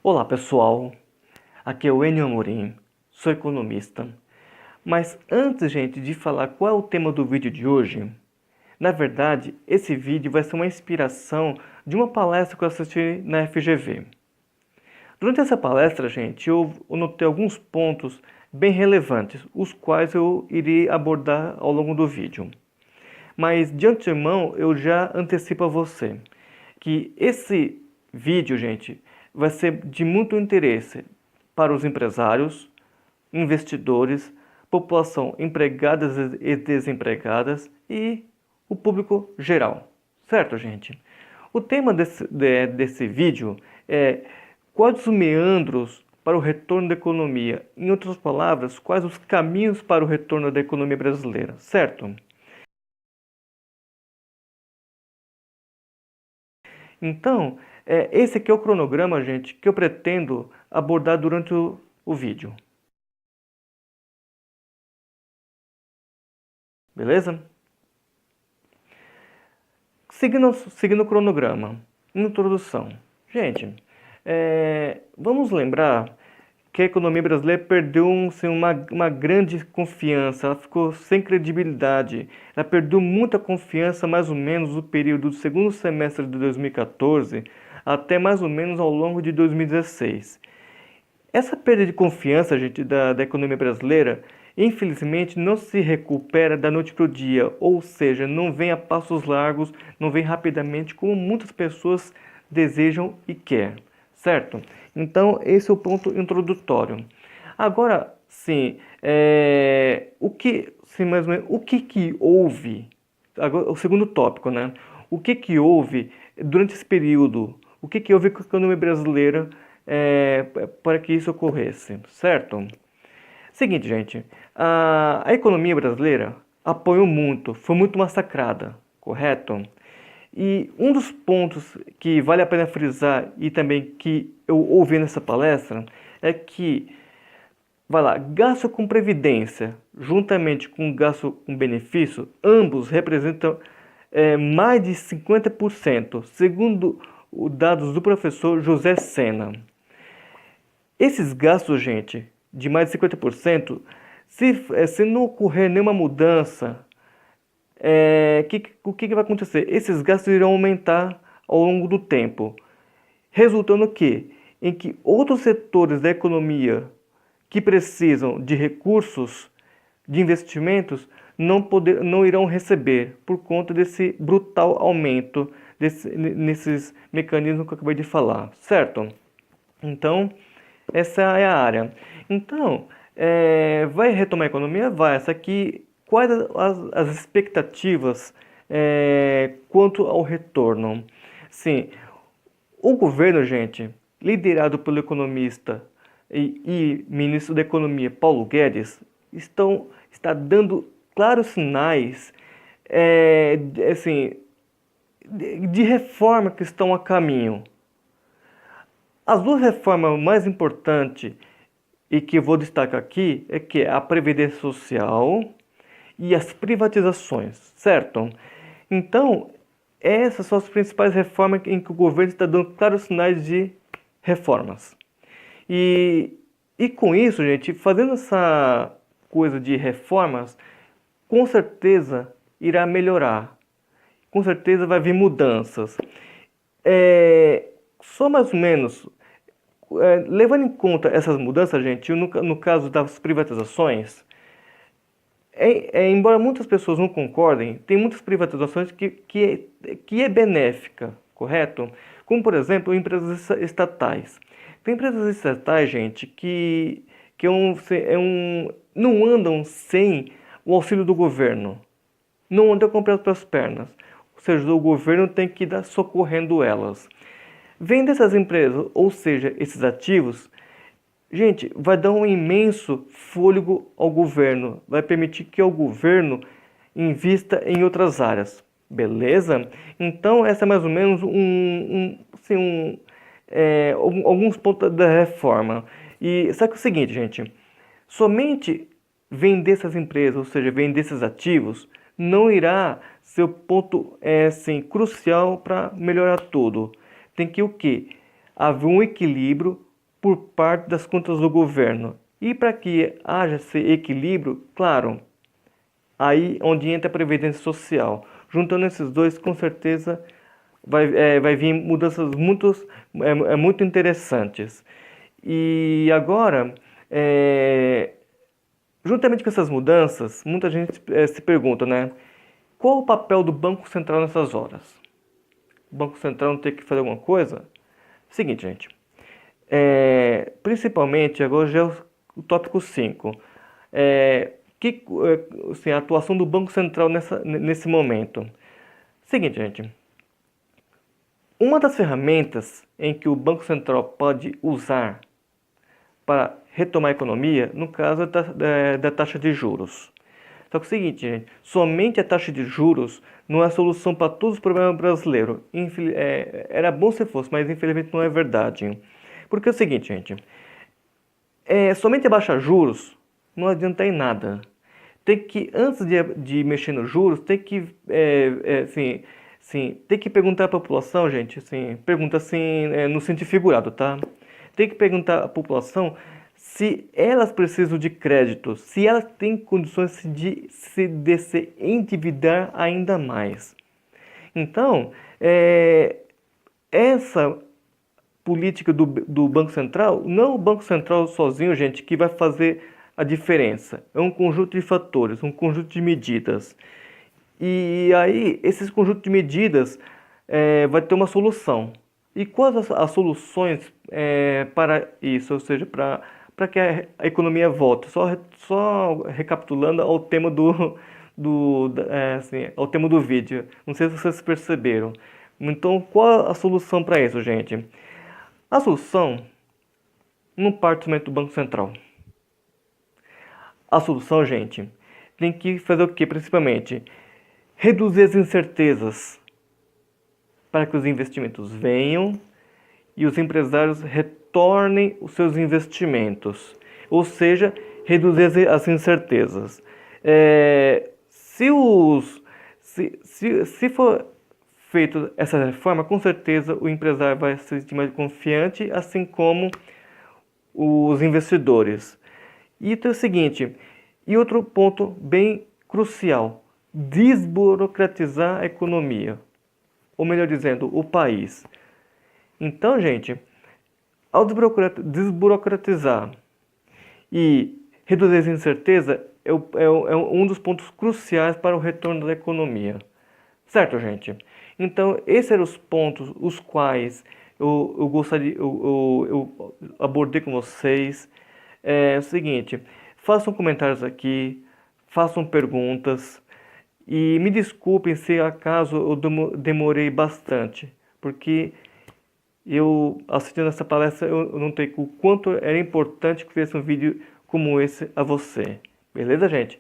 Olá pessoal, aqui é o Enio Amorim, sou economista. Mas antes, gente, de falar qual é o tema do vídeo de hoje, na verdade, esse vídeo vai ser uma inspiração de uma palestra que eu assisti na FGV. Durante essa palestra, gente, eu notei alguns pontos bem relevantes, os quais eu irei abordar ao longo do vídeo. Mas de antemão, eu já antecipo a você que esse vídeo, gente, vai ser de muito interesse para os empresários, investidores, população empregadas e desempregadas e o público geral. Certo, gente? O tema desse vídeo é quais os meandros para o retorno da economia. Em outras palavras, quais os caminhos para o retorno da economia brasileira. Certo? Então, esse aqui é o cronograma, gente, que eu pretendo abordar durante o vídeo. Beleza? Seguindo o cronograma. Introdução. Gente, vamos lembrar que a economia brasileira perdeu assim, uma grande confiança, ela ficou sem credibilidade. Ela perdeu muita confiança mais ou menos no período do segundo semestre de 2014 até mais ou menos ao longo de 2016. Essa perda de confiança, gente, da economia brasileira, infelizmente não se recupera da noite para o dia, ou seja, não vem a passos largos, não vem rapidamente como muitas pessoas desejam e querem, certo? Então, esse é o ponto introdutório. Agora, sim, o que houve? Agora, o segundo tópico, né? O que houve durante esse período? O que houve com a economia brasileira para que isso ocorresse, certo? Seguinte, gente, a economia brasileira apanhou muito, foi muito massacrada, correto? E um dos pontos que vale a pena frisar e também que eu ouvi nessa palestra é que, vai lá, gasto com previdência juntamente com gasto com benefício, ambos representam mais de 50%, segundo os dados do professor José Sena. Esses gastos, gente, de mais de 50%, se não ocorrer nenhuma mudança, o que vai acontecer? Esses gastos irão aumentar ao longo do tempo, resultando em que outros setores da economia que precisam de recursos, de investimentos, não irão receber por conta desse brutal aumento nesses mecanismos que eu acabei de falar, certo? Então, essa é a área. Então, vai retomar a economia? Vai. Essa aqui, quais as expectativas quanto ao retorno? Sim, o governo, gente, liderado pelo economista e ministro da Economia Paulo Guedes, está dando claros sinais assim, de reforma que estão a caminho. As duas reformas mais importantes e que eu vou destacar aqui é que é a Previdência Social e as privatizações, certo? Então, essas são as principais reformas em que o governo está dando claros sinais de reformas. E com isso, gente, fazendo essa coisa de reformas, com certeza irá melhorar. Com certeza vai vir mudanças. Só mais ou menos, levando em conta essas mudanças, gente, no caso das privatizações, embora muitas pessoas não concordem, tem muitas privatizações que é benéfica, correto? Como, por exemplo, empresas estatais. Tem empresas estatais, gente, não andam sem o auxílio do governo. Não andam com as próprias pernas. Ou seja, o governo tem que dar socorrendo elas. Vendo essas empresas, ou seja, esses ativos, gente, vai dar um imenso fôlego ao governo. Vai permitir que o governo invista em outras áreas. Beleza? Então, essa é mais ou menos alguns pontos da reforma. E só que é o seguinte, gente, somente vender essas empresas, ou seja, vender esses ativos, não irá ser o ponto crucial para melhorar tudo. Tem que o quê? Haver um equilíbrio, por parte das contas do governo. E para que haja esse equilíbrio, claro, aí onde entra a Previdência Social. Juntando esses dois, com certeza vai vir mudanças muito interessantes. E agora, juntamente com essas mudanças, muita gente se pergunta, né? Qual o papel do Banco Central nessas horas? O Banco Central não tem que fazer alguma coisa? Seguinte, gente. Principalmente, agora já é o tópico 5. Assim, a atuação do Banco Central nesse momento. Seguinte, gente. Uma das ferramentas em que o Banco Central pode usar para retomar a economia, no caso é da taxa de juros. Só que é o seguinte, gente, somente a taxa de juros não é a solução para todos os problemas brasileiros. Era bom se fosse, mas infelizmente não é verdade. Porque é o seguinte, gente, somente abaixar juros não adianta em nada. Tem que, antes de mexer nos juros, tem que, tem que perguntar à população, gente, assim, pergunta assim, no sentido figurado, tá? Tem que perguntar à população se elas precisam de crédito, se elas têm condições de se endividar ainda mais. Então, essa política do Banco Central, não o Banco Central sozinho, gente, que vai fazer a diferença. É um conjunto de fatores, um conjunto de medidas. E aí, esses conjuntos de medidas vai ter uma solução. E quais as soluções para isso? Ou seja, para que a economia volte? Só recapitulando ao tema ao tema do vídeo. Não sei se vocês perceberam. Então, qual a solução para isso, gente? A solução não parte somente do Banco Central. A solução, gente, tem que fazer o que, principalmente? Reduzir as incertezas para que os investimentos venham e os empresários retornem os seus investimentos. Ou seja, reduzir as incertezas. Se for feito essa reforma, com certeza o empresário vai se sentir mais confiante, assim como os investidores. E então é o seguinte, e outro ponto bem crucial, desburocratizar a economia, ou melhor dizendo, o país. Então, gente, ao desburocratizar e reduzir a incerteza, é um dos pontos cruciais para o retorno da economia. Certo, gente? Então, esses eram os pontos os quais eu abordei com vocês. É o seguinte, façam comentários aqui, façam perguntas e me desculpem se acaso eu demorei bastante, porque eu assistindo essa palestra eu notei o quanto era importante que fizesse um vídeo como esse a você. Beleza, gente?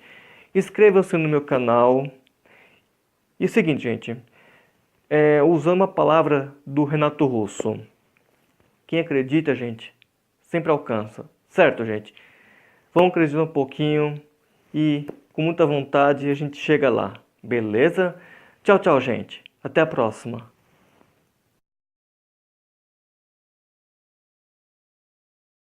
Inscrevam-se no meu canal. E é o seguinte, gente, usando a palavra do Renato Russo, quem acredita, gente, sempre alcança. Certo, gente? Vamos acreditar um pouquinho e com muita vontade a gente chega lá. Beleza? Tchau, tchau, gente. Até a próxima.